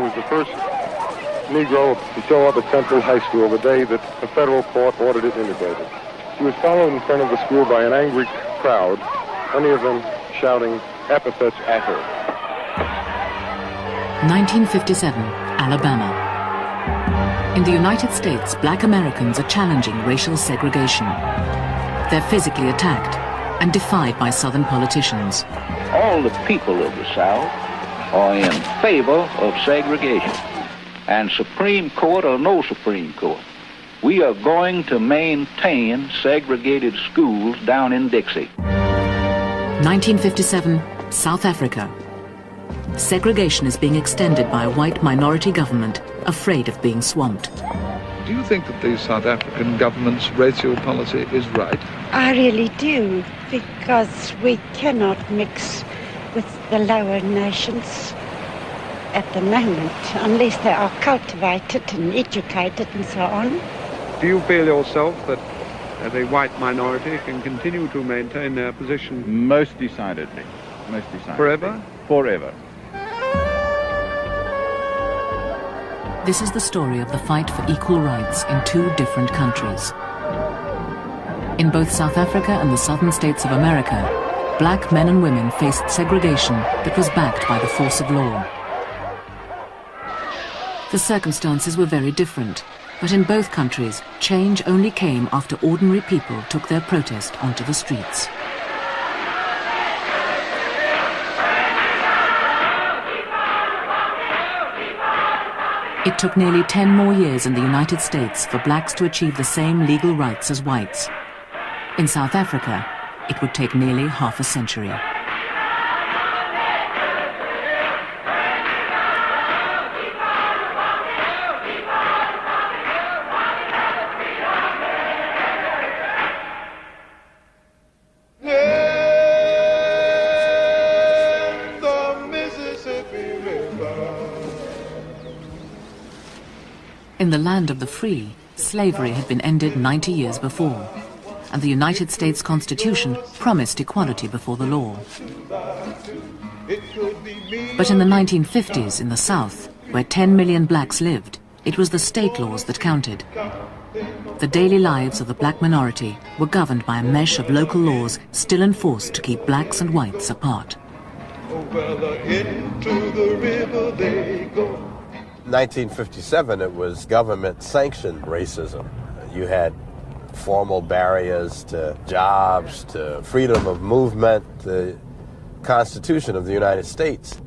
was the first Negro to show up at Central High School the day that the federal court ordered it integrated. He was followed in front of the school by an angry crowd, many of them shouting epithets at her. 1957, Alabama. In the United States, black Americans are challenging racial segregation. They're physically attacked and defied by Southern politicians. All the people of the South are in favor of segregation. And Supreme Court or no Supreme Court, we are going to maintain segregated schools down in Dixie. 1957, South Africa. Segregation is being extended by a white minority government afraid of being swamped. Do you think that the South African government's racial policy is right? I really do, because we cannot mix with the lower nations at the moment, unless they are cultivated and educated and so on. Do you feel yourself that the white minority can continue to maintain their position? Most decidedly. Most decidedly. Forever? Forever. This is the story of the fight for equal rights in two different countries. In both South Africa and the southern states of America, black men and women faced segregation that was backed by the force of law. The circumstances were very different, but in both countries, change only came after ordinary people took their protest onto the streets. It took nearly 10 more years in the United States for blacks to achieve the same legal rights as whites. In South Africa, it would take nearly half a century. In the land of the free, slavery had been ended 90 years before, and the United States Constitution promised equality before the law. But in the 1950s in the South, where 10 million blacks lived, it was the state laws that counted. The daily lives of the black minority were governed by a mesh of local laws still enforced to keep blacks and whites apart. Into the river they go. 1957, it was government-sanctioned racism. You had formal barriers to jobs, to freedom of movement. The Constitution of the United States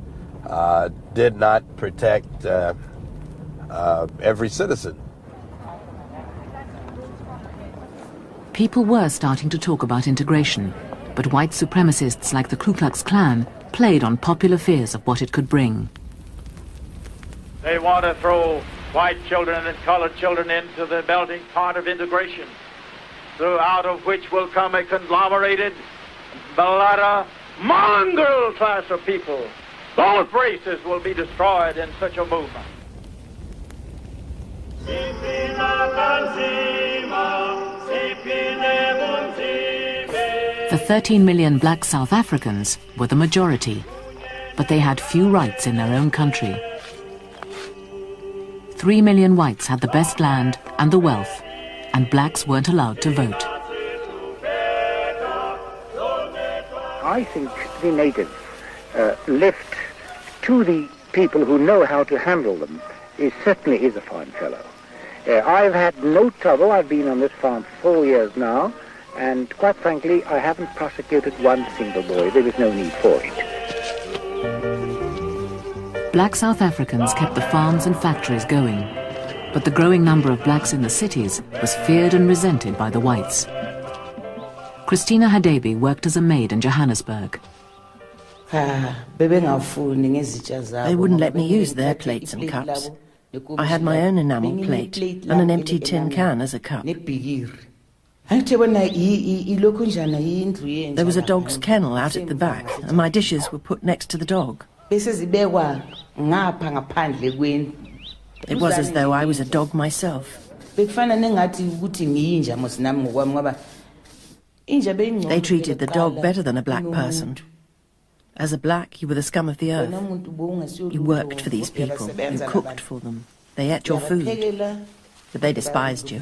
did not protect every citizen. People were starting to talk about integration, but white supremacists like the Ku Klux Klan played on popular fears of what it could bring. They want to throw white children and colored children into the melting pot of integration, out of which will come a conglomerated, mulatto, mongrel class of people. Both races will be destroyed in such a movement. The 13 million black South Africans were the majority, but they had few rights in their own country. 3 million whites had the best land and the wealth, and blacks weren't allowed to vote. I think the natives left to the people who know how to handle them certainly is a fine fellow. I've had no trouble. I've been on this farm for 4 years now, and quite frankly, I haven't prosecuted one single boy. There was no need for it. Black South Africans kept the farms and factories going, but the growing number of blacks in the cities was feared and resented by the whites. Christina Hadebi worked as a maid in Johannesburg. They wouldn't let me use their plates and cups. I had my own enamel plate and an empty tin can as a cup. There was a dog's kennel out at the back, and my dishes were put next to the dog. It was as though I was a dog myself. They treated the dog better than a black person. As a black, you were the scum of the earth. You worked for these people. You cooked for them. They ate your food. But they despised you.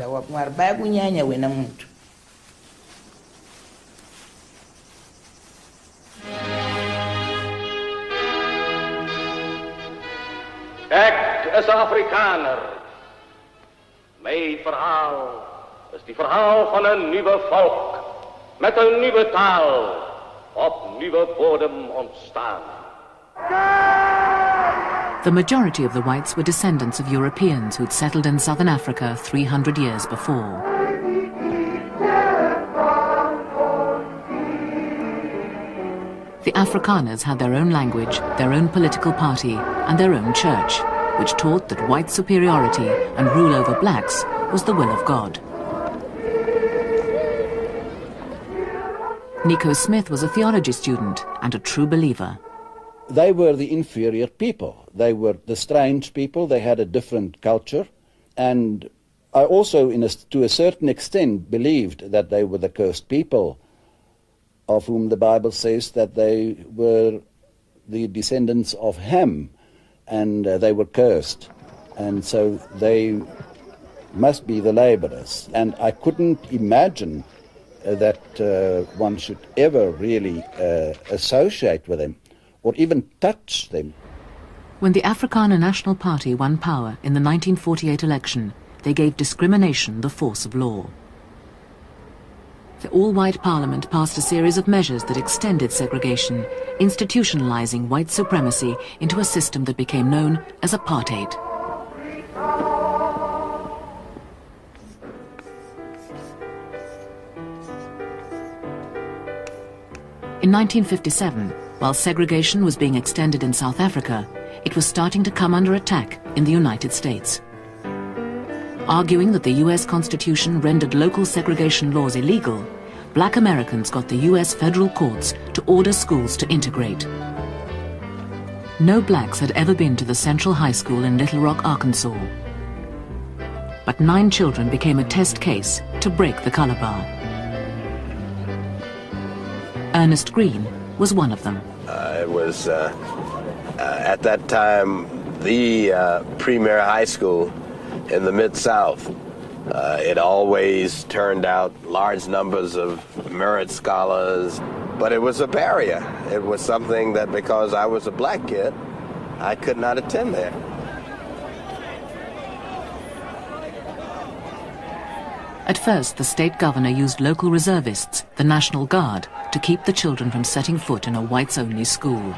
Ek is 'n Afrikaner. My verhaal is die verhaal van 'n nuwe volk met 'n nuwe taal op nuwe bodem ontstaan. The majority of the whites were descendants of Europeans who'd settled in southern Africa 300 years before. The Afrikaners had their own language, their own political party, and their own church, which taught that white superiority and rule over blacks was the will of God. Nico Smith was a theology student and a true believer. They were the inferior people. They were the strange people. They had a different culture. And I also, to a certain extent, believed that they were the cursed people, of whom the Bible says that they were the descendants of Ham, and they were cursed. And so they must be the laborers. And I couldn't imagine that one should ever really associate with them or even touch them. When the Afrikaner National Party won power in the 1948 election, they gave discrimination the force of law. The all-white parliament passed a series of measures that extended segregation, institutionalizing white supremacy into a system that became known as Apartheid. In 1957, while segregation was being extended in South Africa, it was starting to come under attack in the United States. Arguing that the US Constitution rendered local segregation laws illegal, black Americans got the US federal courts to order schools to integrate. No blacks had ever been to the Central High School in Little Rock, Arkansas. But 9 children became a test case to break the color bar. Ernest Green was one of them. It was, at that time, the premier high school in the Mid-South. It always turned out large numbers of merit scholars, but it was a barrier. It was something that because I was a black kid, I could not attend there. At first, the state governor used local reservists, the National Guard, to keep the children from setting foot in a whites-only school.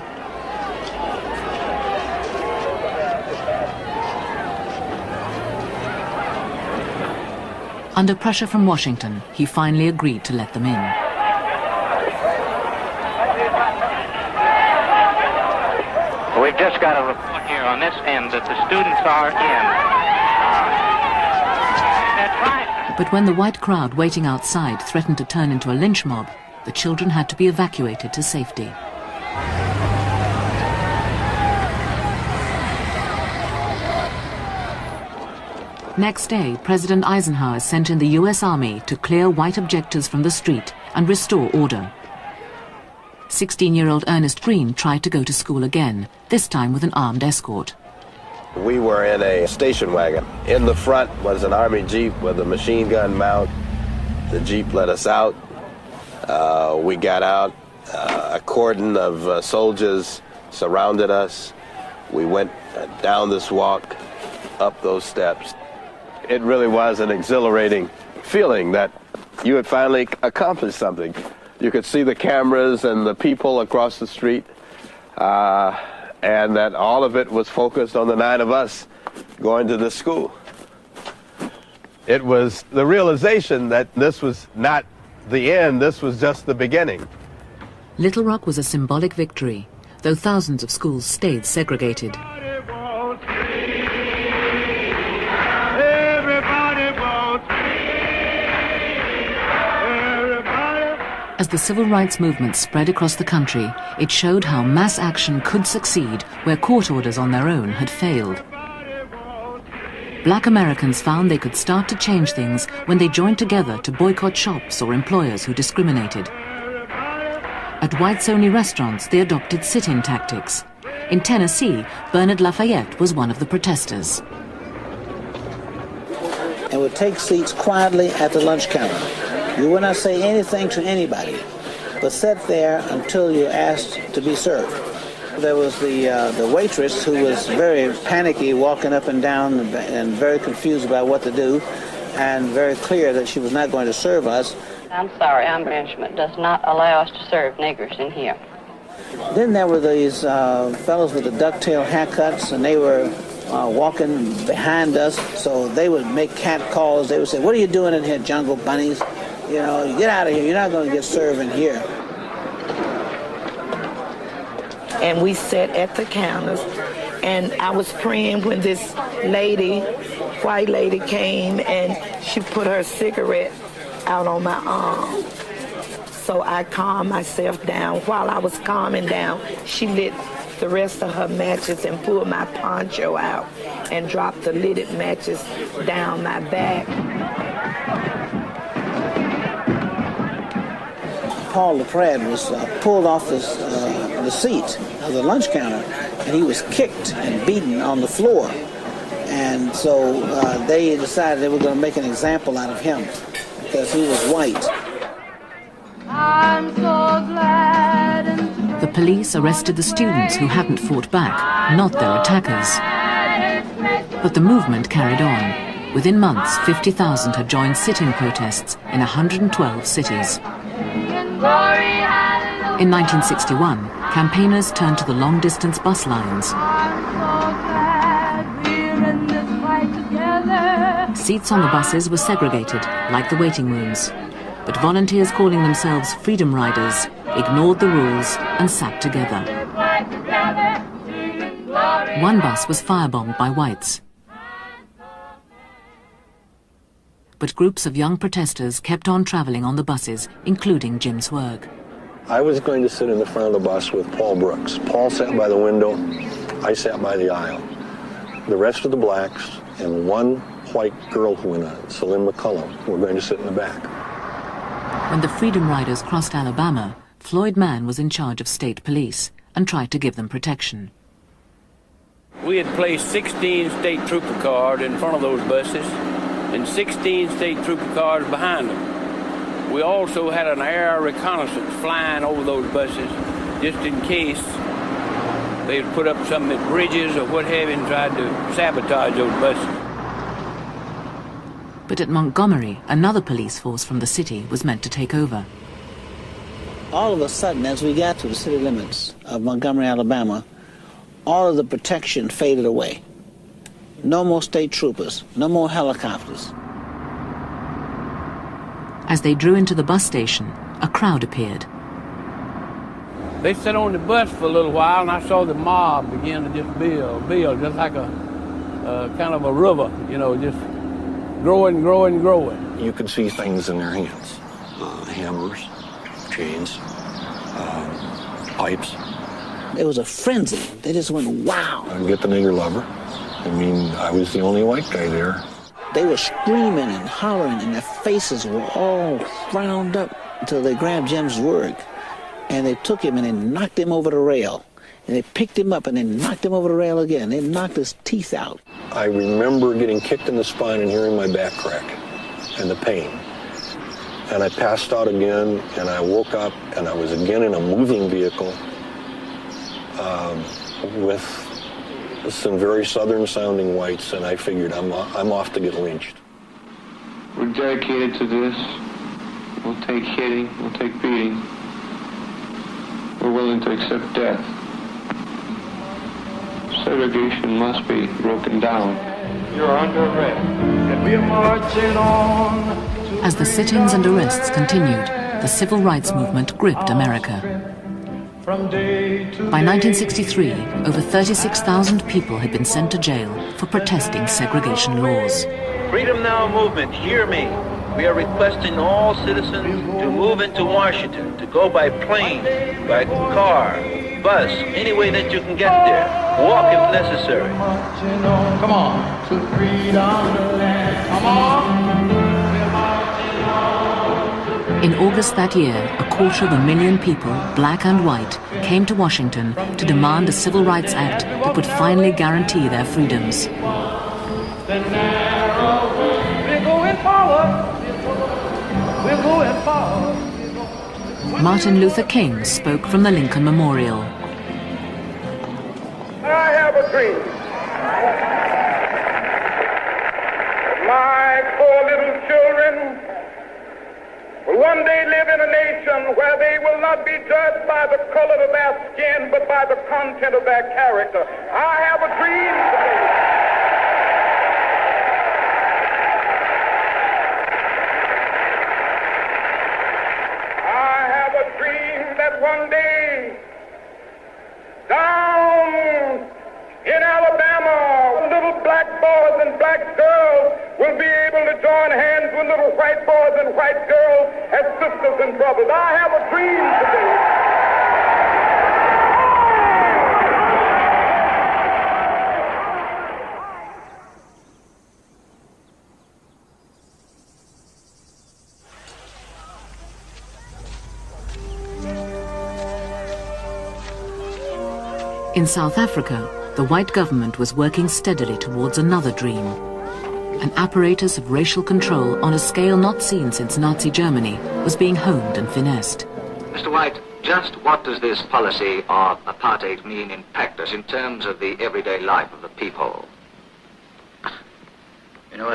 Under pressure from Washington, he finally agreed to let them in. We've just got a report here on this end that the students are in. That's right. But when the white crowd waiting outside threatened to turn into a lynch mob, the children had to be evacuated to safety. Next day, President Eisenhower sent in the US Army to clear white objectors from the street and restore order. 16-year-old Ernest Green tried to go to school again, this time with an armed escort. We were in a station wagon. In the front was an Army Jeep with a machine gun mount. The Jeep let us out. We got out. A cordon of soldiers surrounded us. We went down this walk, up those steps. It really was an exhilarating feeling that you had finally accomplished something. You could see the cameras and the people across the street, and that all of it was focused on the 9 of us going to this school. It was the realization that this was not the end, this was just the beginning. Little Rock was a symbolic victory, though thousands of schools stayed segregated. As the civil rights movement spread across the country, it showed how mass action could succeed where court orders on their own had failed. Black Americans found they could start to change things when they joined together to boycott shops or employers who discriminated. At whites-only restaurants, they adopted sit-in tactics. In Tennessee, Bernard Lafayette was one of the protesters. And would take seats quietly at the lunch counter. You would not say anything to anybody, but sit there until you asked to be served. There was the waitress who was very panicky, walking up and down and very confused about what to do, and very clear that she was not going to serve us. I'm sorry, our management does not allow us to serve niggers in here. Then there were these fellows with the ducktail haircuts, and they were walking behind us, so they would make cat calls. They would say, "What are you doing in here, jungle bunnies? You know, get out of here. You're not going to get served in here." And we sat at the counters, and I was praying when this lady, white lady, came and she put her cigarette out on my arm. So I calmed myself down. While I was calming down, she lit the rest of her matches and pulled my poncho out and dropped the lighted matches down my back. Paul LaPrade was pulled off the seat of the lunch counter, and he was kicked and beaten on the floor. And so they decided they were going to make an example out of him because he was white. I'm so glad. The police arrested the students who hadn't fought back, not their attackers. But the movement carried on. Within months, 50,000 had joined sit-in protests in 112 cities. In 1961, campaigners turned to the long-distance bus lines. Seats on the buses were segregated, like the waiting rooms. But volunteers calling themselves Freedom Riders ignored the rules and sat together. One bus was firebombed by whites. But groups of young protesters kept on traveling on the buses, including Jim Swerg. I was going to sit in the front of the bus with Paul Brooks. Paul sat by the window, I sat by the aisle. The rest of the blacks and one white girl who went on, Celine McCullum, were going to sit in the back. When the Freedom Riders crossed Alabama, Floyd Mann was in charge of state police and tried to give them protection. We had placed 16 state trooper cars in front of those buses and 16 state trooper cars behind them. We also had an air reconnaissance flying over those buses just in case they'd put up something at bridges or what have you and tried to sabotage those buses. But at Montgomery, another police force from the city was meant to take over. All of a sudden, as we got to the city limits of Montgomery, Alabama, all of the protection faded away. No more state troopers, no more helicopters. As they drew into the bus station, a crowd appeared. They sat on the bus for a little while, and I saw the mob begin to just build, just like a kind of a river, you know, just growing. You could see things in their hands, hammers, chains, pipes. It was a frenzy. They just went, wow. I'd get the nigger lover. I mean, I was the only white guy there. They were screaming and hollering, and their faces were all frowned up until they grabbed Jim Swerg. And they took him and they knocked him over the rail. And they picked him up and they knocked him over the rail again. They knocked his teeth out. I remember getting kicked in the spine and hearing my back crack and the pain. And I passed out again, and I woke up, and I was again in a moving vehicle with some very southern-sounding whites, and I figured I'm off to get lynched. We're dedicated to this. We'll take hitting, we'll take beating. We're willing to accept death. Segregation must be broken down. You're under arrest. And we're marching on. As the sit-ins and arrests continued, the civil rights movement gripped America. By 1963, over 36,000 people had been sent to jail for protesting segregation laws. Freedom Now movement, hear me. We are requesting all citizens to move into Washington, to go by plane, by car, bus, any way that you can get there. Walk if necessary. Come on. To freedom, the land. Come on. We're marching on to freedom. In August that year, 250,000 people, black and white, came to Washington to demand a civil rights act that would finally guarantee their freedoms. Martin Luther King spoke from the Lincoln Memorial. I have a dream. My poor little children will one day live in a nation where they will not be judged by the color of their skin, but by the content of their character. I have a dream today. I have a dream that one day, down in Alabama, little black boys and black girls will be able to join hands with little white boys and white girls as sisters and brothers. I have a dream today. In South Africa, the white government was working steadily towards another dream. An apparatus of racial control on a scale not seen since Nazi Germany was being honed and finessed. Mr. White, just what does this policy of apartheid mean in practice in terms of the everyday life of the people? You know,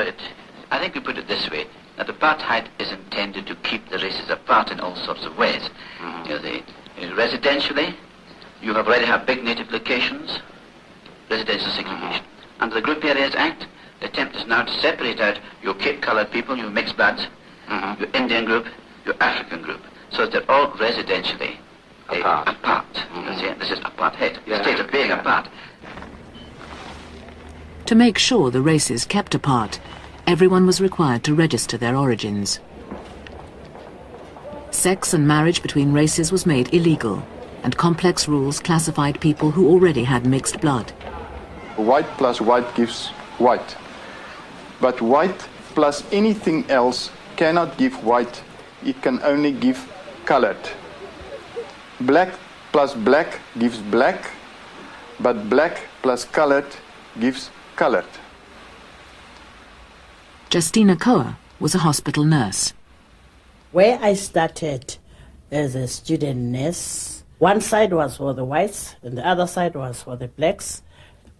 I think we put it this way, that apartheid is intended to keep the races apart in all sorts of ways. Residentially, you have already have big native locations, residential segregation. Under the Group Areas Act, the attempt is now to separate out your Cape-coloured people, your mixed bloods, your Indian group, your African group, so that they're all residentially apart. This is apartheid, the state of being apart. To make sure the races kept apart, everyone was required to register their origins. Sex and marriage between races was made illegal, and complex rules classified people who already had mixed blood. White plus white gives white. But white plus anything else cannot give white. It can only give colored. Black plus black gives black, but black plus colored gives colored. Justina Koa was a hospital nurse. Where I started as a student nurse, one side was for the whites and the other side was for the blacks.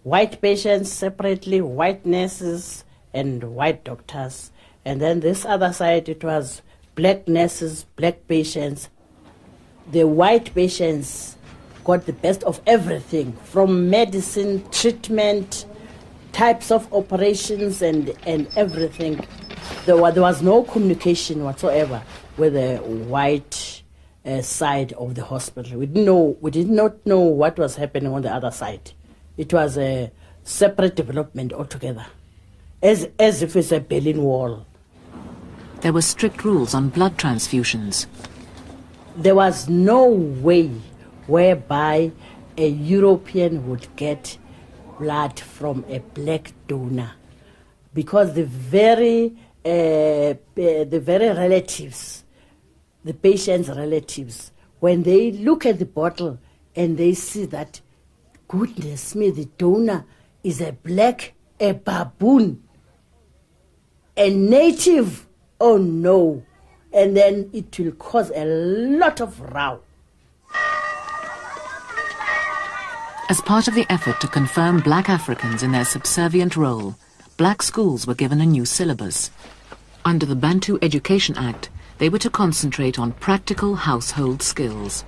White patients separately, white nurses and white doctors. And then this other side, it was black nurses, black patients. The white patients got the best of everything, from medicine, treatment, types of operations and everything. There was no communication whatsoever with the white side of the hospital. We did not know what was happening on the other side. It was a separate development altogether, as if it's a Berlin Wall. There were strict rules on blood transfusions. There was no way whereby a European would get blood from a black donor, because the very relatives, the patient's relatives, when they look at the bottle and they see that, goodness me, the donor is a black, a baboon, a native, oh no, and then it will cause a lot of row. As part of the effort to confirm black Africans in their subservient role, black schools were given a new syllabus. Under the Bantu Education Act, they were to concentrate on practical household skills.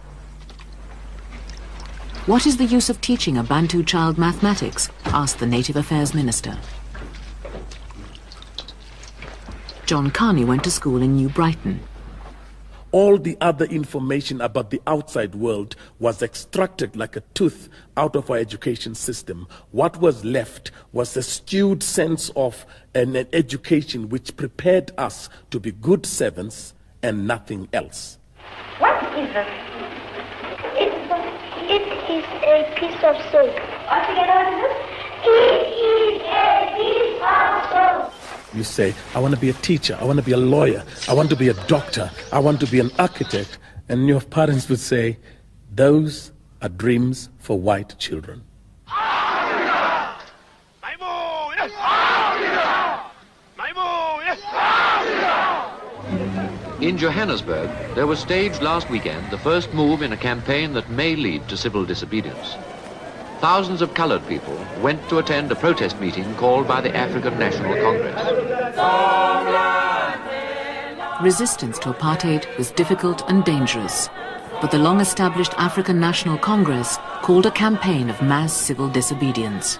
What is the use of teaching a Bantu child mathematics? Asked the Native Affairs Minister. John Carney went to school in New Brighton. All the other information about the outside world was extracted like a tooth out of our education system. What was left was a skewed sense of an education which prepared us to be good servants and nothing else. What is it? It is a piece of soap. Altogether, what is it? It is a piece of soap. You say, I want to be a teacher, I want to be a lawyer, I want to be a doctor, I want to be an architect. And your parents would say, those are dreams for white children. In Johannesburg, there was staged last weekend the first move in a campaign that may lead to civil disobedience. Thousands of colored people went to attend a protest meeting called by the African National Congress. Resistance to apartheid was difficult and dangerous, but the long-established African National Congress called a campaign of mass civil disobedience.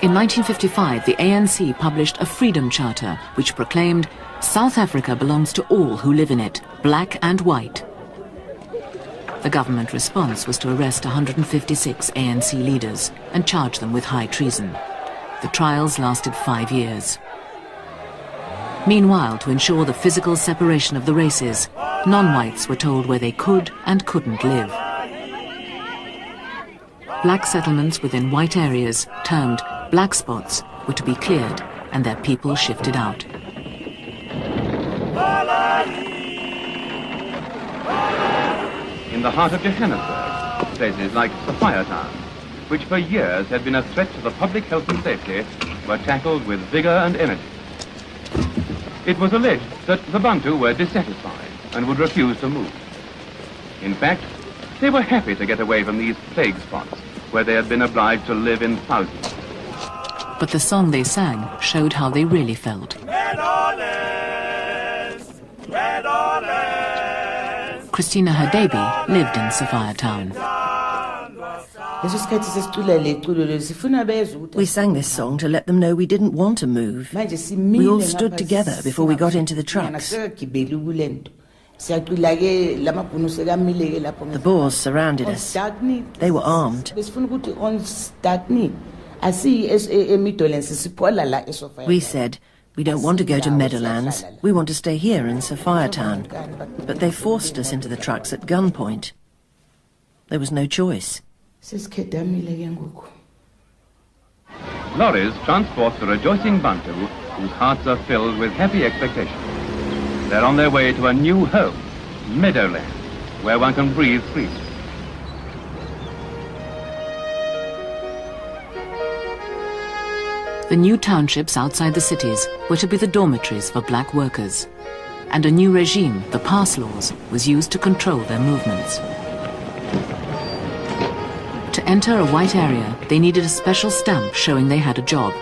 In 1955, the ANC published a Freedom Charter which proclaimed South Africa belongs to all who live in it, black and white. The government response was to arrest 156 ANC leaders and charge them with high treason. The trials lasted 5 years. Meanwhile, to ensure the physical separation of the races, non-whites were told where they could and couldn't live. Black settlements within white areas, termed black spots, were to be cleared and their people shifted out. In the heart of Johannesburg, places like Sapphire Town, which for years had been a threat to the public health and safety, were tackled with vigor and energy. It was alleged that the Bantu were dissatisfied and would refuse to move. In fact, they were happy to get away from these plague spots where they had been obliged to live in thousands. But the song they sang showed how they really felt. Christina Hadebe lived in Sapphire Town. We sang this song to let them know we didn't want to move. We all stood together before we got into the trucks. The Boers surrounded us. They were armed. We said, we don't want to go to Meadowlands. We want to stay here in Sapphire Town. But they forced us into the trucks at gunpoint. There was no choice. Lorries transport the rejoicing Bantu whose hearts are filled with happy expectation. They're on their way to a new home, Meadowland, where one can breathe freely. The new townships outside the cities were to be the dormitories for black workers. And a new regime, the pass laws, was used to control their movements. To enter a white area, they needed a special stamp showing they had a job.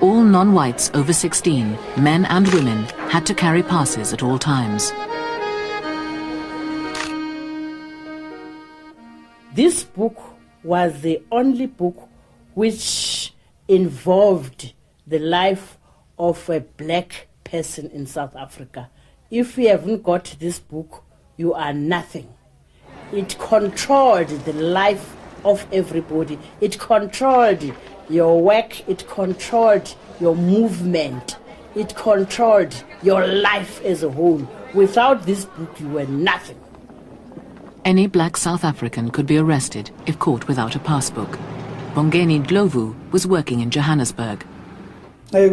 All non-whites over 16, men and women, had to carry passes at all times. This book was the only book which involved the life of a black person in South Africa. If you haven't got this book, you are nothing. It controlled the life of everybody. It controlled your work. It controlled your movement. It controlled your life as a whole. Without this book, you were nothing. Any black South African could be arrested if caught without a passbook. Bongeni Dlovu was working in Johannesburg. I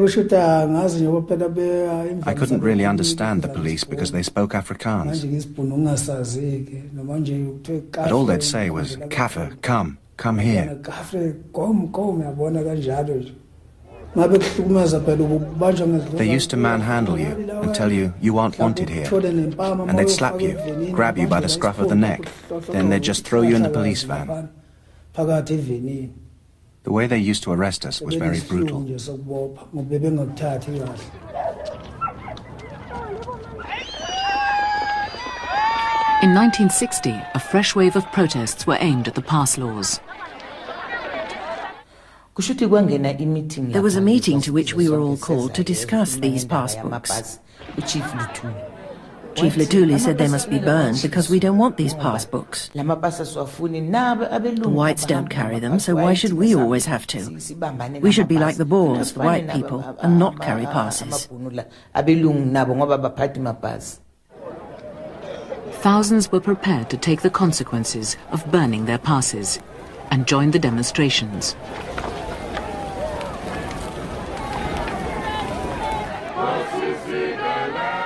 couldn't really understand the police because they spoke Afrikaans. But all they'd say was, Kaffer, come here. They used to manhandle you and tell you you aren't wanted here. And they'd slap you, grab you by the scruff of the neck. Then they'd just throw you in the police van. The way they used to arrest us was very brutal. In 1960, a fresh wave of protests were aimed at the pass laws. There was a meeting to which we were all called to discuss these passbooks. Chief Lutuli said they must be burned because we don't want these passbooks. The whites don't carry them, so why should we always have to? We should be like the Boers, the white people, and not carry passes. Thousands were prepared to take the consequences of burning their passes and joined the demonstrations.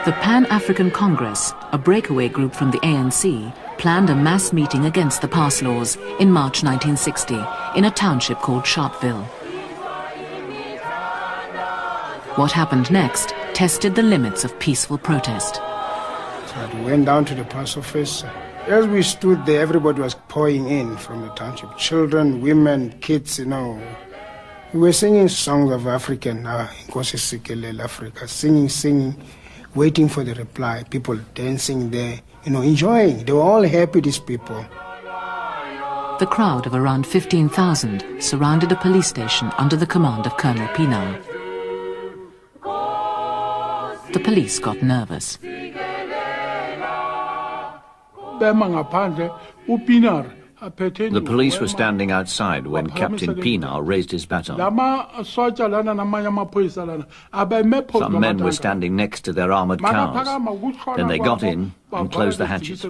The Pan-African Congress, a breakaway group from the ANC, planned a mass meeting against the pass laws in March 1960 in a township called Sharpeville. What happened next tested the limits of peaceful protest. So we went down to the pass office. As we stood there, everybody was pouring in from the township. Children, women, kids, you know. We were singing songs of African, Africa, singing, waiting for the reply. People dancing there, you know, enjoying. They were all happy, these people. The crowd of around 15,000 surrounded a police station under the command of Colonel Pienaar. The police got nervous. The police were standing outside when Captain Pienaar raised his baton. Some men were standing next to their armoured cars. Then they got in and closed the hatches.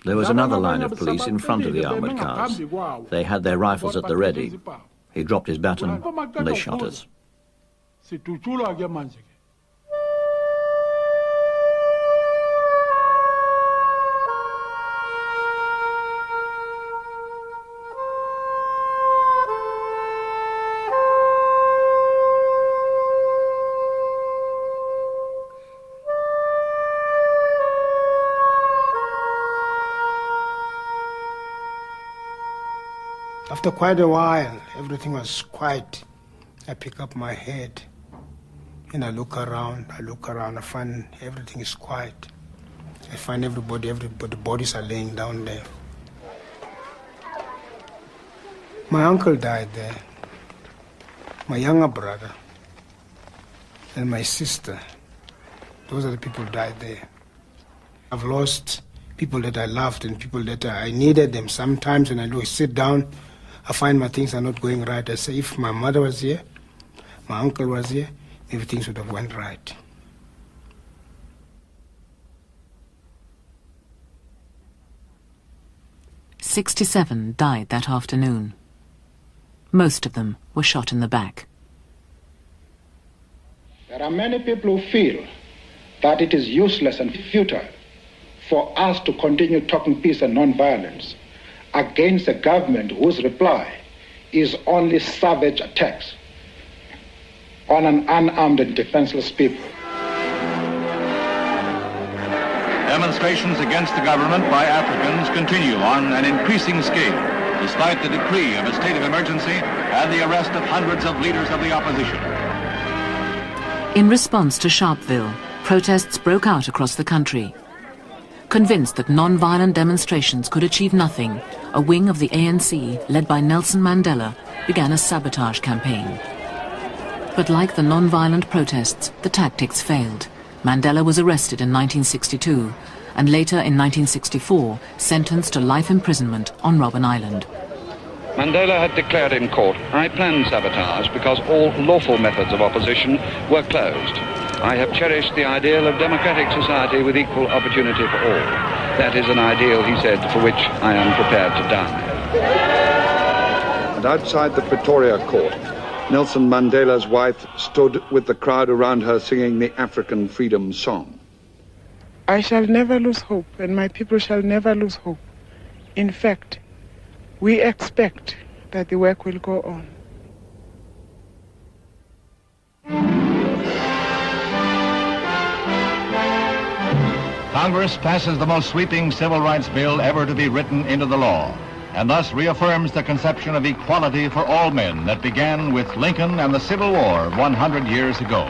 There was another line of police in front of the armoured cars. They had their rifles at the ready. He dropped his baton and they shot us. After quite a while, everything was quiet. I pick up my head and I look around, I find everything is quiet. I find everybody, bodies are laying down there. My uncle died there, my younger brother, and my sister. Those are the people who died there. I've lost people that I loved and people that I needed them. Sometimes when I sit down, I find my things are not going right. I say, if my mother was here, my uncle was here, maybe things would have went right. "67 died that afternoon. Most of them were shot in the back. There are many people who feel that it is useless and futile for us to continue talking peace and non-violence against a government whose reply is only savage attacks on an unarmed and defenseless people. Demonstrations against the government by Africans continue on an increasing scale, despite the decree of a state of emergency and the arrest of hundreds of leaders of the opposition. In response to Sharpeville, protests broke out across the country. Convinced that non-violent demonstrations could achieve nothing, a wing of the ANC, led by Nelson Mandela, began a sabotage campaign. But like the non-violent protests, the tactics failed. Mandela was arrested in 1962 and later in 1964 sentenced to life imprisonment on Robben Island. Mandela had declared in court, "I planned sabotage because all lawful methods of opposition were closed. I have cherished the ideal of democratic society with equal opportunity for all. That is an ideal," he said, "for which I am prepared to die." And outside the Pretoria court, Nelson Mandela's wife stood with the crowd around her singing the African freedom song. I shall never lose hope, and my people shall never lose hope. In fact, we expect that the work will go on. Congress passes the most sweeping civil rights bill ever to be written into the law, and thus reaffirms the conception of equality for all men that began with Lincoln and the Civil War 100 years ago.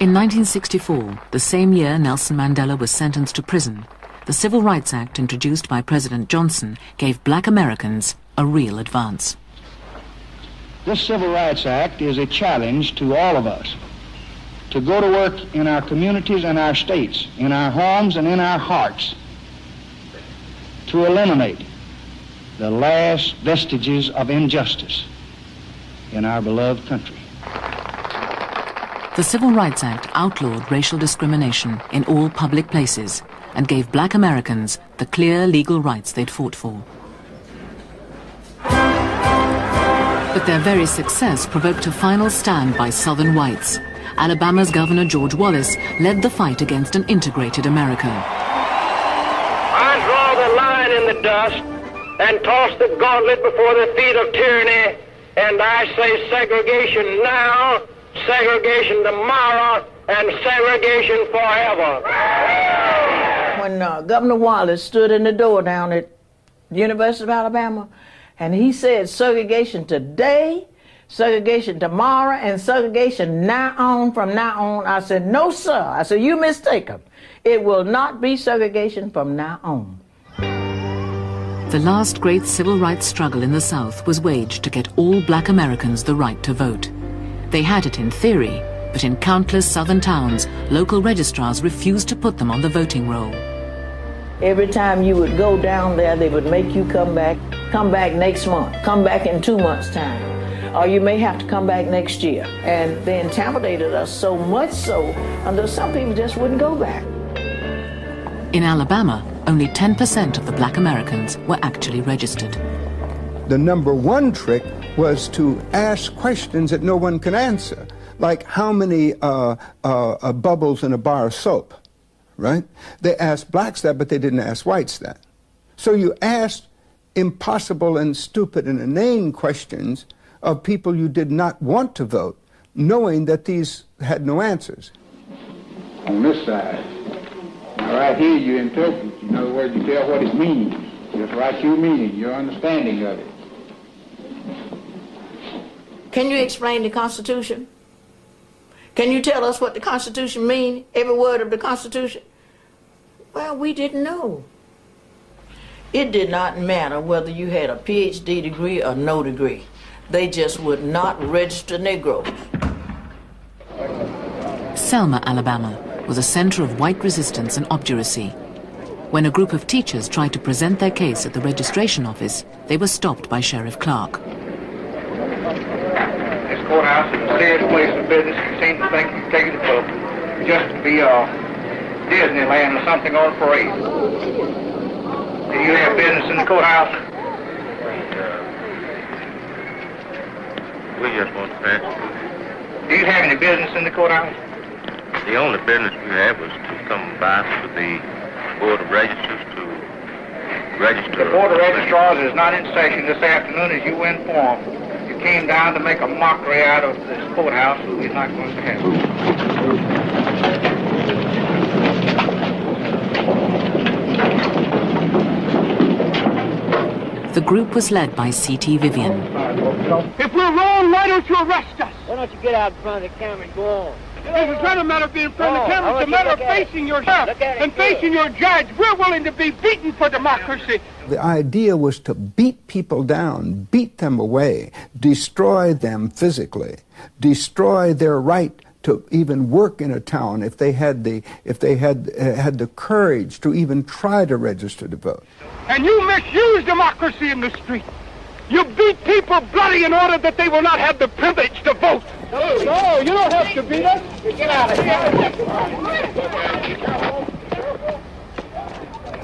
In 1964, the same year Nelson Mandela was sentenced to prison, the Civil Rights Act introduced by President Johnson gave black Americans a real advance. This Civil Rights Act is a challenge to all of us to go to work in our communities and our states, in our homes and in our hearts, to eliminate the last vestiges of injustice in our beloved country. The Civil Rights Act outlawed racial discrimination in all public places and gave black Americans the clear legal rights they'd fought for. But their very success provoked a final stand by Southern whites. Alabama's Governor George Wallace led the fight against an integrated America. I draw the line in the dust and toss the gauntlet before the feet of tyranny, and I say segregation now, segregation tomorrow, and segregation forever. When Governor Wallace stood in the door down at the University of Alabama, and he said segregation today, segregation tomorrow, and segregation now on, from now on, I said, no, sir. I said, you mistaken. It will not be segregation from now on. The last great civil rights struggle in the South was waged to get all black Americans the right to vote. They had it in theory, but in countless southern towns, local registrars refused to put them on the voting roll. Every time you would go down there, they would make you come back next month, come back in 2 months' time, or you may have to come back next year. And they intimidated us so much so, until some people just wouldn't go back. In Alabama, only 10% of the black Americans were actually registered. The number one trick was to ask questions that no one can answer, like how many bubbles in a bar of soap, right? They asked blacks that, but they didn't ask whites that. So you asked impossible and stupid and inane questions of people you did not want to vote, knowing that these had no answers. On this side, now right here you interpret, in other words, you tell what it means. Just write your meaning, your understanding of it. Can you explain the Constitution? Can you tell us what the Constitution means, every word of the Constitution? Well, we didn't know. It did not matter whether you had a PhD degree or no degree. They just would not register Negroes. Selma, Alabama, was a center of white resistance and obduracy. When a group of teachers tried to present their case at the registration office, they were stopped by Sheriff Clark. This courthouse is a serious place of business. You seem to think you're taking it for just to be Disneyland or something on parade. Do you have business in the courthouse? We just want to pass. Do you have any business in the courthouse? The only business we had was to come by to the Board of Registers to register. The Board of Registrars is not in session this afternoon, as you were informed. You came down to make a mockery out of this courthouse. We're not going to have it. The group was led by C.T. Vivian. If we're wrong, why don't you arrest us? Why don't you get out in front of the camera and go on? It's not a matter of being in front of the camera. It's a matter of facing your sheriff and facing your judge. We're willing to be beaten for democracy. The idea was to beat people down, beat them away, destroy them physically, destroy their right to even work in a town if they had the courage to even try to register to vote. And you misuse democracy in the street. You beat people bloody in order that they will not have the privilege to vote. No, you don't have to beat us. Get out of here.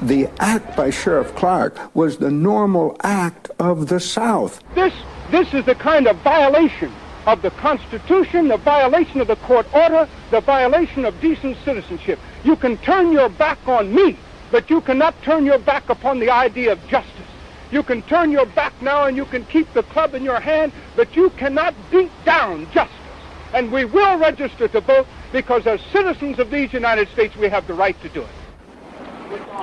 The act by Sheriff Clark was the normal act of the South. This is the kind of violation of the Constitution, the violation of the court order, the violation of decent citizenship. You can turn your back on me, but you cannot turn your back upon the idea of justice. You can turn your back now and you can keep the club in your hand, but you cannot beat down justice. And we will register to vote because as citizens of these United States, we have the right to do it.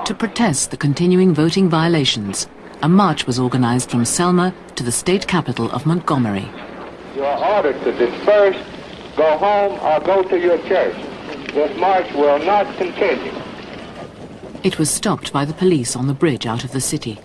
To protest the continuing voting violations, a march was organized from Selma to the state capital of Montgomery. You are ordered to disperse, go home, or go to your church. This march will not continue. It was stopped by the police on the bridge out of the city.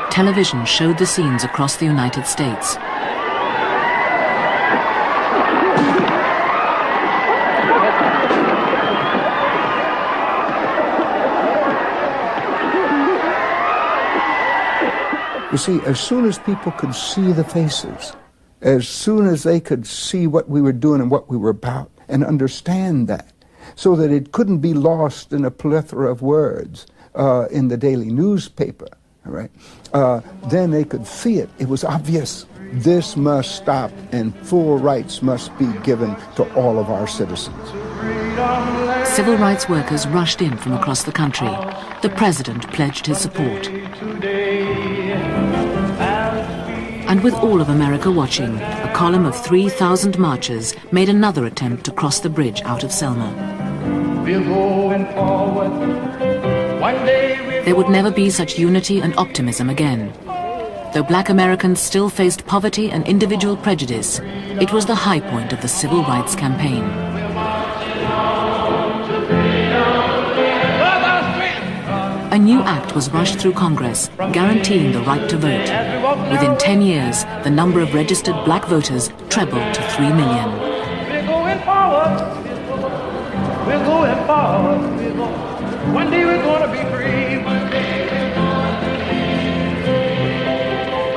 Television showed the scenes across the United States. You see, as soon as people could see the faces, as soon as they could see what we were doing and what we were about, and understand that, so that it couldn't be lost in a plethora of words in the daily newspaper, right? Then they could see it. It was obvious. This must stop, and full rights must be given to all of our citizens. Civil rights workers rushed in from across the country. The president pledged his support. And with all of America watching, a column of 3,000 marchers made another attempt to cross the bridge out of Selma. There would never be such unity and optimism again. Though black Americans still faced poverty and individual prejudice, it was the high point of the civil rights campaign. A new act was rushed through Congress, guaranteeing the right to vote. Within 10 years, the number of registered black voters trebled to 3 million. We're going forward. We're going forward. One day we're going to be free.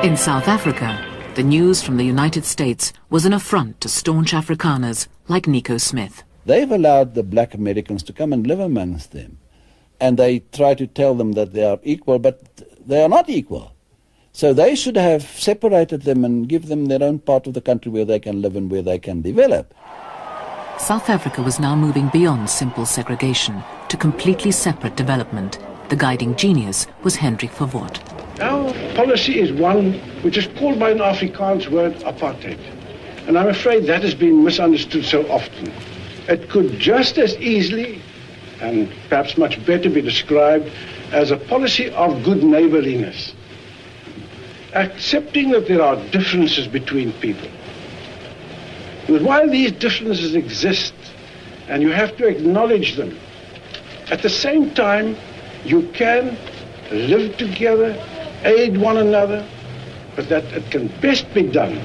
In South Africa, the news from the United States was an affront to staunch Afrikaners like Nico Smith. They've allowed the black Americans to come and live amongst them. And they try to tell them that they are equal, but they are not equal. So they should have separated them and give them their own part of the country where they can live and where they can develop. South Africa was now moving beyond simple segregation to completely separate development. The guiding genius was Hendrik Verwoerd. Our policy is one which is called by an Afrikaans word apartheid. And I'm afraid that has been misunderstood so often. It could just as easily and perhaps much better be described as a policy of good neighborliness. Accepting that there are differences between people. But while these differences exist, and you have to acknowledge them, at the same time, you can live together, aid one another, but that it can best be done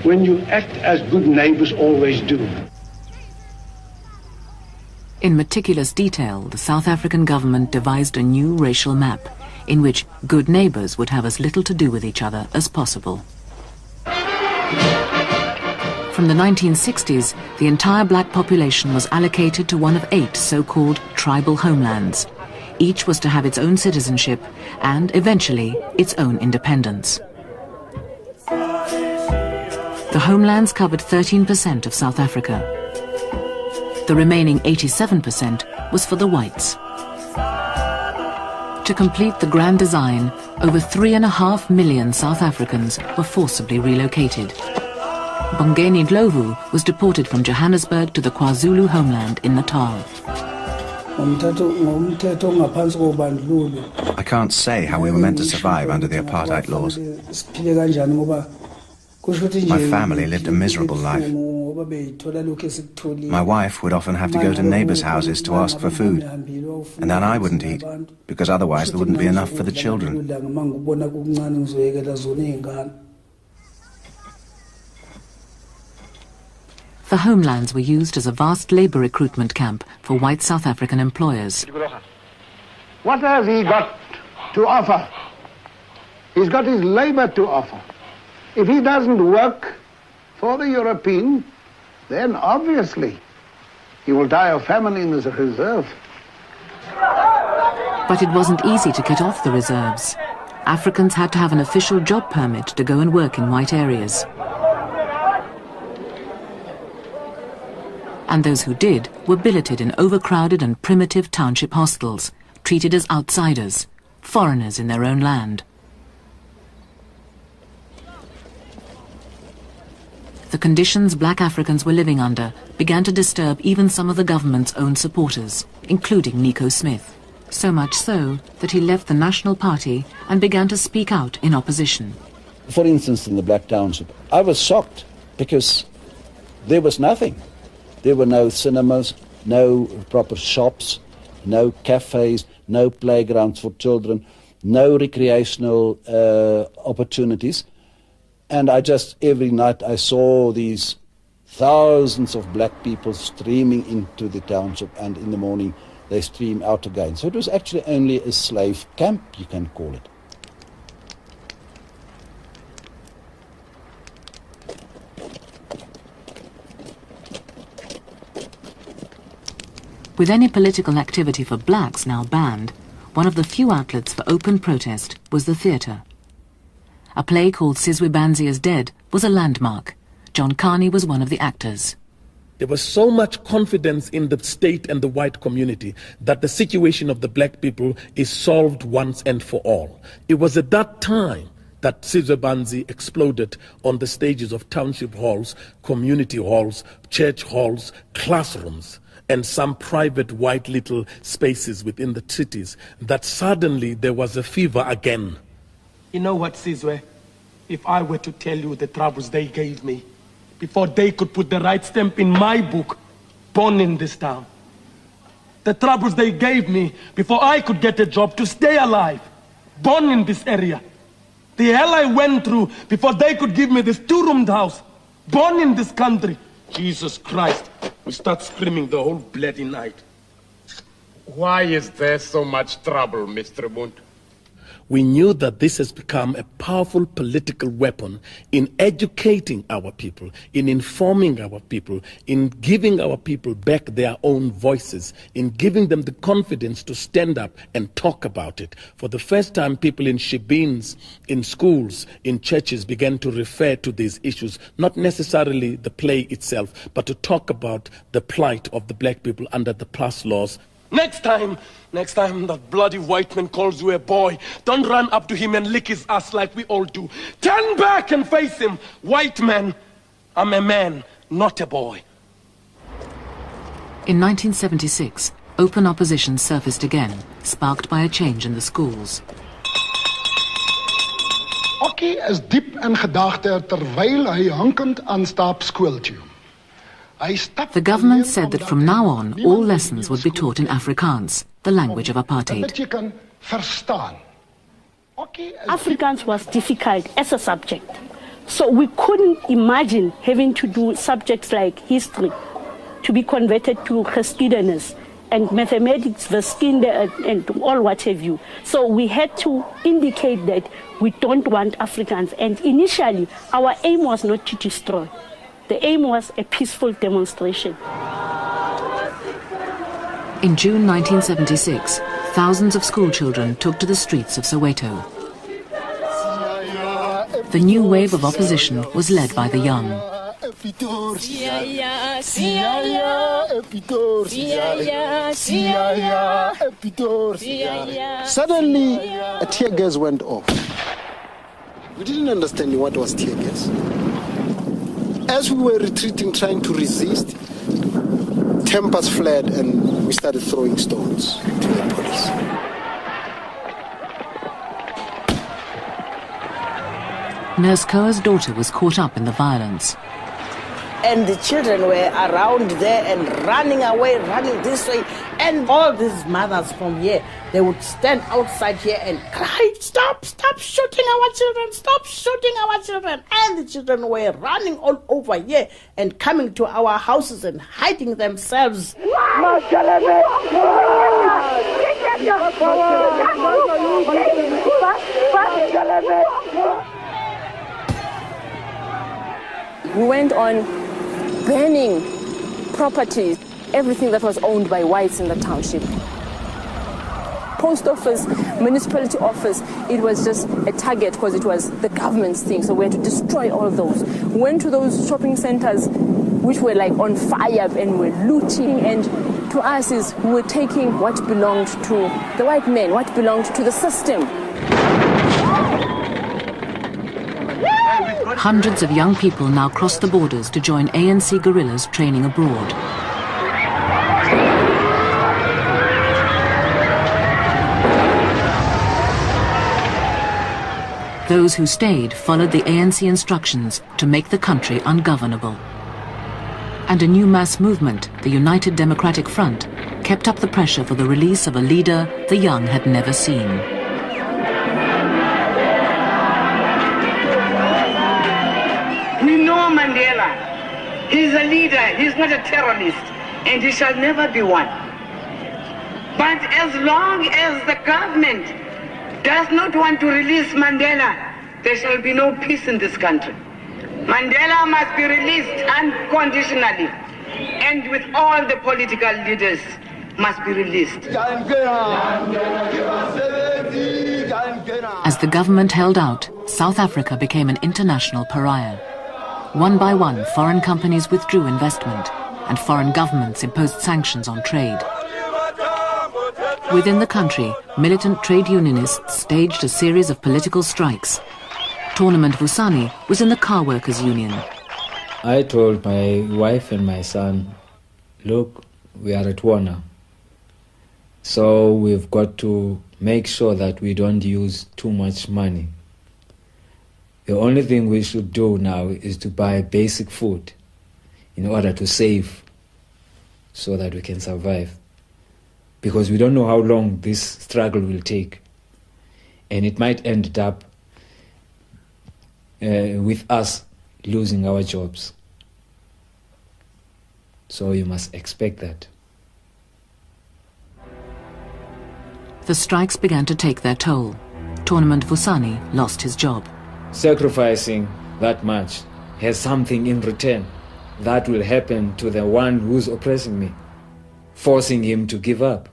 when you act as good neighbors always do. In meticulous detail, the South African government devised a new racial map in which good neighbors would have as little to do with each other as possible. From the 1960s, the entire black population was allocated to one of 8 so-called tribal homelands. Each was to have its own citizenship and, eventually, its own independence. The homelands covered 13% of South Africa. The remaining 87% was for the whites. To complete the grand design, over 3.5 million South Africans were forcibly relocated. Bongeni Ndlovu was deported from Johannesburg to the KwaZulu homeland in Natal. I can't say how we were meant to survive under the apartheid laws. My family lived a miserable life. My wife would often have to go to neighbors' houses to ask for food, and then I wouldn't eat, because otherwise there wouldn't be enough for the children. The homelands were used as a vast labor recruitment camp for white South African employers. What has he got to offer? He's got his labor to offer. If he doesn't work for the European, then obviously he will die of famine in his reserve. But it wasn't easy to get off the reserves. Africans had to have an official job permit to go and work in white areas. And those who did were billeted in overcrowded and primitive township hostels, treated as outsiders, foreigners in their own land. The conditions black Africans were living under began to disturb even some of the government's own supporters, including Nico Smith. So much so that he left the National Party and began to speak out in opposition. For instance, in the Black Township, I was shocked because there was nothing. There were no cinemas, no proper shops, no cafes, no playgrounds for children, no recreational opportunities. And every night I saw these thousands of black people streaming into the township, and in the morning they stream out again. So it was actually only a slave camp, you can call it. With any political activity for blacks now banned, one of the few outlets for open protest was the theatre. A play called Sizwe Banzia's Dead was a landmark. John Carney was one of the actors. There was so much confidence in the state and the white community that the situation of the black people is solved once and for all. It was at that time that Sizwe Banzi exploded on the stages of township halls, community halls, church halls, classrooms, and some private white little spaces within the cities, that suddenly there was a fever again. You know what, Sizwe? If I were to tell you the troubles they gave me, before they could put the right stamp in my book, Born in this town. The troubles they gave me before I could get a job to stay alive, born in this area. The hell I went through before they could give me this two-roomed house, born in this country. Jesus Christ, we start screaming the whole bloody night. Why is there so much trouble, Mr. Buntu? We knew that this has become a powerful political weapon in educating our people, in informing our people, in giving our people back their own voices, in giving them the confidence to stand up and talk about it. For the first time, people in shebeens, in schools, in churches began to refer to these issues, not necessarily the play itself, but to talk about the plight of the black people under the plus laws. Next time that bloody white man calls you a boy, don't run up to him and lick his ass like we all do. Turn back and face him. White man, I'm a man, not a boy. In 1976, open opposition surfaced again, sparked by a change in the schools. Okkie is diep in gedagte terwyl hy hankend aanstaap skool toe. The government said that from now on, all lessons would be taught in Afrikaans, the language of apartheid. Afrikaans was difficult as a subject. So we couldn't imagine having to do subjects like history, to be converted to geschiedenis, and mathematics, wiskunde, and all what have you. So we had to indicate that we don't want Afrikaans. And initially, our aim was not to destroy. The aim was a peaceful demonstration. In June 1976, thousands of schoolchildren took to the streets of Soweto. The new wave of opposition was led by the young. Suddenly, a tear gas went off. We didn't understand what was tear gas. As we were retreating, trying to resist, tempers fled and we started throwing stones to the police. Nurse Koa's daughter was caught up in the violence. And the children were around there and running away, running this way. And all these mothers from here, they would stand outside here and cry, stop, stop shooting our children, stop shooting our children. And the children were running all over here and coming to our houses and hiding themselves. We went on burning properties, everything that was owned by whites in the township. Post office, municipality office, it was just a target because it was the government's thing, so we had to destroy all those. We went to those shopping centers which were like on fire and were looting, and to us is we were taking what belonged to the white men, what belonged to the system. Hundreds of young people now crossed the borders to join ANC guerrillas training abroad. Those who stayed followed the ANC instructions to make the country ungovernable. And a new mass movement, the United Democratic Front, kept up the pressure for the release of a leader the young had never seen. We know Mandela. He's a leader, he's not a terrorist, and he shall never be one. But as long as the government does not want to release Mandela, there shall be no peace in this country. Mandela must be released unconditionally, and with all the political leaders must be released. As the government held out, South Africa became an international pariah. One by one, foreign companies withdrew investment, and foreign governments imposed sanctions on trade. Within the country, militant trade unionists staged a series of political strikes. Tournament Vusani was in the car workers' union. I told my wife and my son, look, we are at war now. So we've got to make sure that we don't use too much money. The only thing we should do now is to buy basic food in order to save so that we can survive. Because we don't know how long this struggle will take. And it might end up with us losing our jobs. So you must expect that. The strikes began to take their toll. Tournament Vusani lost his job. Sacrificing that much has something in return that will happen to the one who's oppressing me, forcing him to give up.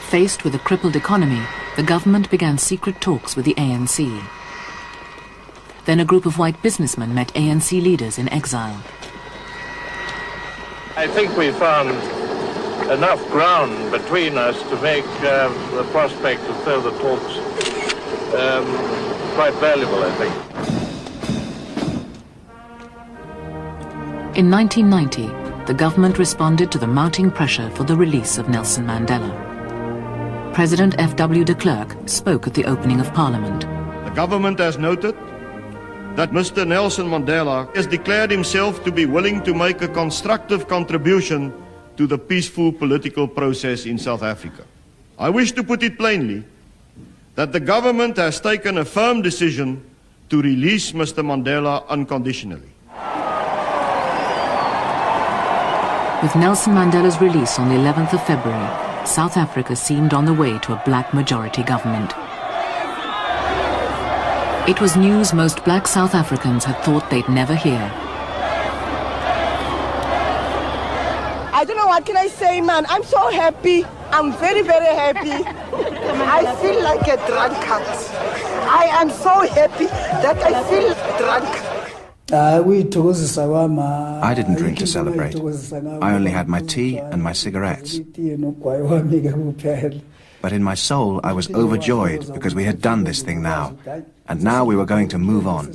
Faced with a crippled economy, the government began secret talks with the ANC. Then a group of white businessmen met ANC leaders in exile. I think we found enough ground between us to make the prospect of further talks quite valuable, I think. In 1990, the government responded to the mounting pressure for the release of Nelson Mandela. President F.W. de Klerk spoke at the opening of Parliament. The government has noted that Mr. Nelson Mandela has declared himself to be willing to make a constructive contribution to the peaceful political process in South Africa. I wish to put it plainly that the government has taken a firm decision to release Mr. Mandela unconditionally. With Nelson Mandela's release on the 11th of February, South Africa seemed on the way to a black majority government. It was news most black South Africans had thought they'd never hear. I don't know what can I say, man. I'm so happy. I'm very, very happy. I feel like a drunkard. I am so happy that I feel drunk. I didn't drink to celebrate. I only had my tea and my cigarettes. But in my soul, I was overjoyed because we had done this thing now. And now we were going to move on.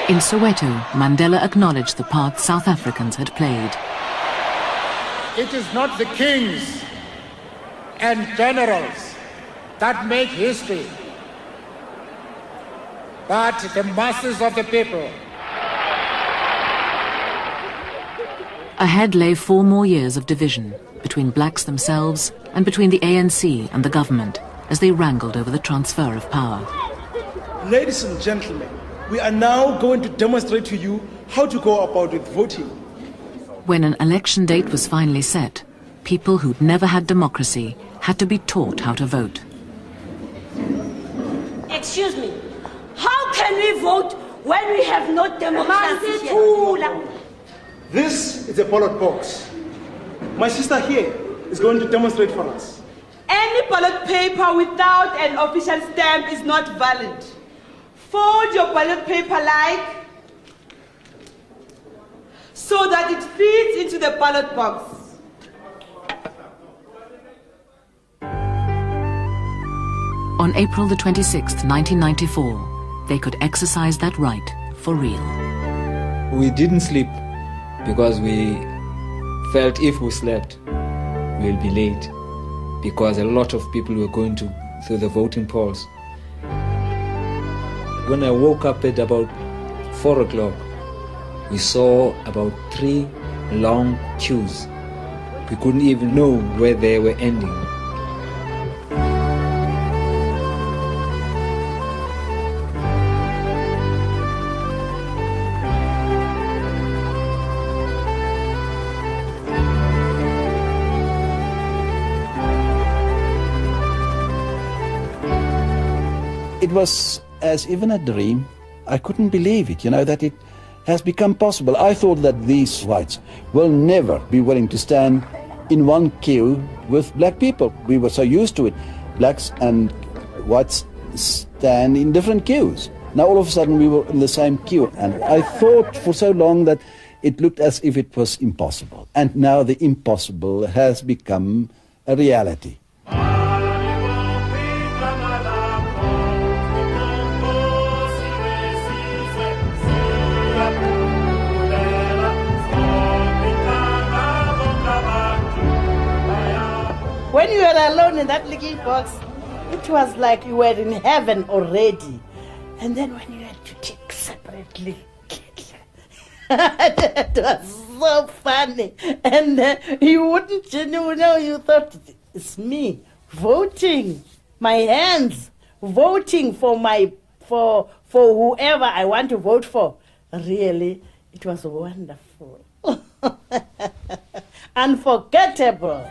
In Soweto, Mandela acknowledged the part South Africans had played. It is not the kings and generals that make history, but the masses of the people. Ahead lay 4 more years of division between blacks themselves and between the ANC and the government as they wrangled over the transfer of power. Ladies and gentlemen, we are now going to demonstrate to you how to go about with voting. When an election date was finally set, people who'd never had democracy had to be taught how to vote. Excuse me, how can we vote when we have no democracy? This is a ballot box. My sister here is going to demonstrate for us. Any ballot paper without an official stamp is not valid. Fold your ballot paper so that it fits into the ballot box. On April the 26th, 1994, they could exercise that right for real. We didn't sleep because we felt if we slept, we'll be late, because a lot of people were going to the voting polls. When I woke up at about 4 o'clock, we saw about 3 long queues. We couldn't even know where they were ending. It was as even a dream. I couldn't believe it, that it has become possible. I thought that these whites will never be willing to stand in one queue with black people. We were so used to it. Blacks and whites stand in different queues. Now all of a sudden we were in the same queue. And I thought for so long that it looked as if it was impossible. And now the impossible has become a reality. When you were alone in that little box, it was like you were in heaven already. And then when you had to take separately, it was so funny. And you wouldn't, you thought, it's me voting, my hands voting for whoever I want to vote for. Really, it was wonderful. Unforgettable.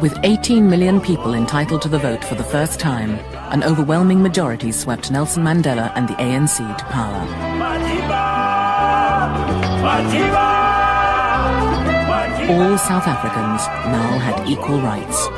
With 18 million people entitled to the vote for the first time, an overwhelming majority swept Nelson Mandela and the ANC to power. All South Africans now had equal rights.